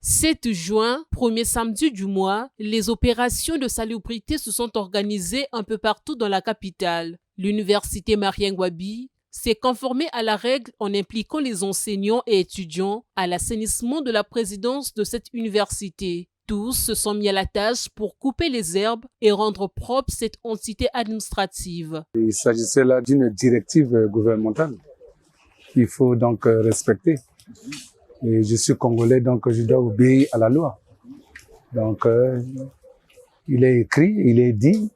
7 juin, premier samedi du mois, les opérations de salubrité se sont organisées un peu partout dans la capitale. L'université Marien Ngouabi s'est conformée à la règle en impliquant les enseignants et étudiants à l'assainissement de la présidence de cette université. Tous se sont mis à la tâche pour couper les herbes et rendre propre cette entité administrative. Il s'agissait là d'une directive gouvernementale qu'il faut donc respecter. Et je suis congolais, donc je dois obéir à la loi. Donc, il est écrit, il est dit,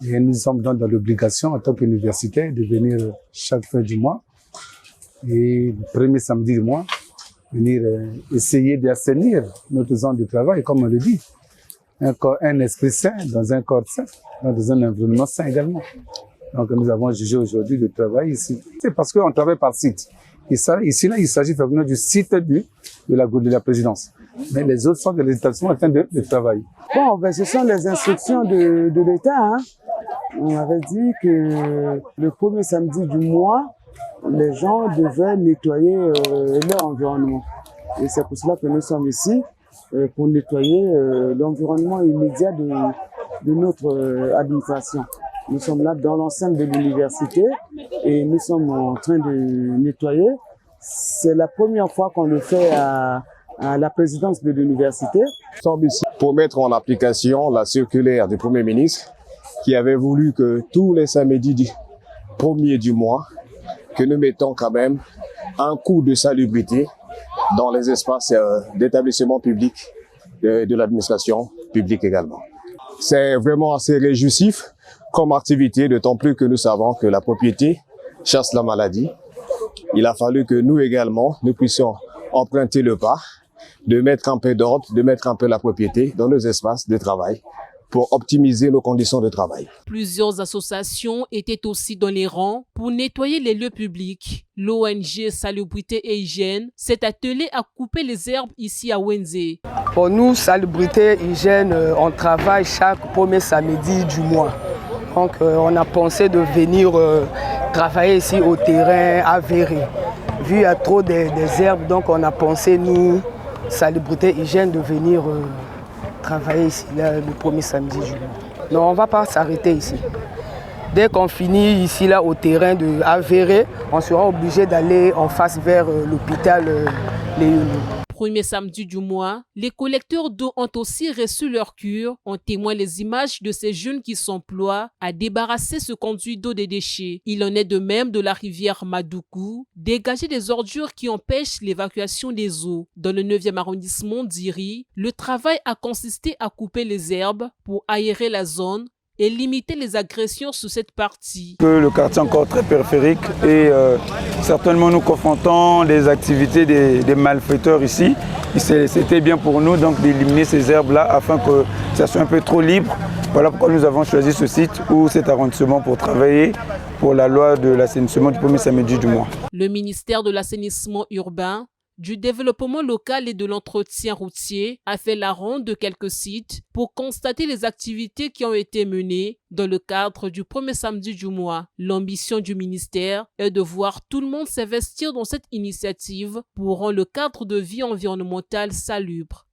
et nous sommes donc dans l'obligation en tant qu'universitaire de venir chaque fin du mois et le premier samedi du mois, venir essayer d'assainir notre zone de travail, comme on le dit. Un esprit sain dans un corps sain, dans un environnement sain également. Donc nous avons jugé aujourd'hui le travail ici. C'est parce qu'on travaille par site. Ici, là, il s'agit vraiment du site de la présidence. Mais les autres sont des établissements en train de travailler. Bon, ben, ce sont les instructions de l'État. Hein. On avait dit que le premier samedi du mois, les gens devaient nettoyer leur environnement. Et c'est pour cela que nous sommes ici, pour nettoyer l'environnement immédiat de notre administration. Nous sommes là dans l'enceinte de l'université et nous sommes en train de nettoyer. C'est la première fois qu'on le fait à la présidence de l'université. Nous sommes ici pour mettre en application la circulaire du Premier ministre qui avait voulu que tous les samedis du premier du mois, que nous mettons quand même un coup de salubrité dans les espaces d'établissement public de l'administration publique également. C'est vraiment assez réjouissif comme activité, d'autant plus que nous savons que la propriété chasse la maladie. Il a fallu que nous également, nous puissions emprunter le pas, de mettre un peu d'ordre, de mettre un peu la propriété dans nos espaces de travail pour optimiser nos conditions de travail. Plusieurs associations étaient aussi dans les rangs pour nettoyer les lieux publics. L'ONG Salubrité et Hygiène s'est attelée à couper les herbes ici à Wenzé. Pour nous, Salubrité et Hygiène, on travaille chaque premier samedi du mois. Donc on a pensé de venir travailler ici au terrain avéré. Vu qu'il y a trop des herbes, donc on a pensé, nous, Salubrité et Hygiène, de venir travailler ici là, le premier samedi du mois. Non, on ne va pas s'arrêter ici. Dès qu'on finit ici là, au terrain de avéré, on sera obligé d'aller en face vers l'hôpital Léonie. Premier samedi du mois, les collecteurs d'eau ont aussi reçu leur cure. On témoigne les images de ces jeunes qui s'emploient à débarrasser ce conduit d'eau des déchets. Il en est de même de la rivière Madoukou, dégager des ordures qui empêchent l'évacuation des eaux. Dans le 9e arrondissement d'Iri, le travail a consisté à couper les herbes pour aérer la zone et limiter les agressions sur cette partie. Le quartier est encore très périphérique et certainement nous confrontons des activités des malfaiteurs ici. C'était bien pour nous donc d'éliminer ces herbes-là afin que ça soit un peu trop libre. Voilà pourquoi nous avons choisi ce site ou cet arrondissement pour travailler pour la loi de l'assainissement du premier samedi du mois. Le ministère de l'assainissement urbain, du développement local et de l'entretien routier a fait la ronde de quelques sites pour constater les activités qui ont été menées dans le cadre du premier samedi du mois. L'ambition du ministère est de voir tout le monde s'investir dans cette initiative pour rendre le cadre de vie environnementale salubre.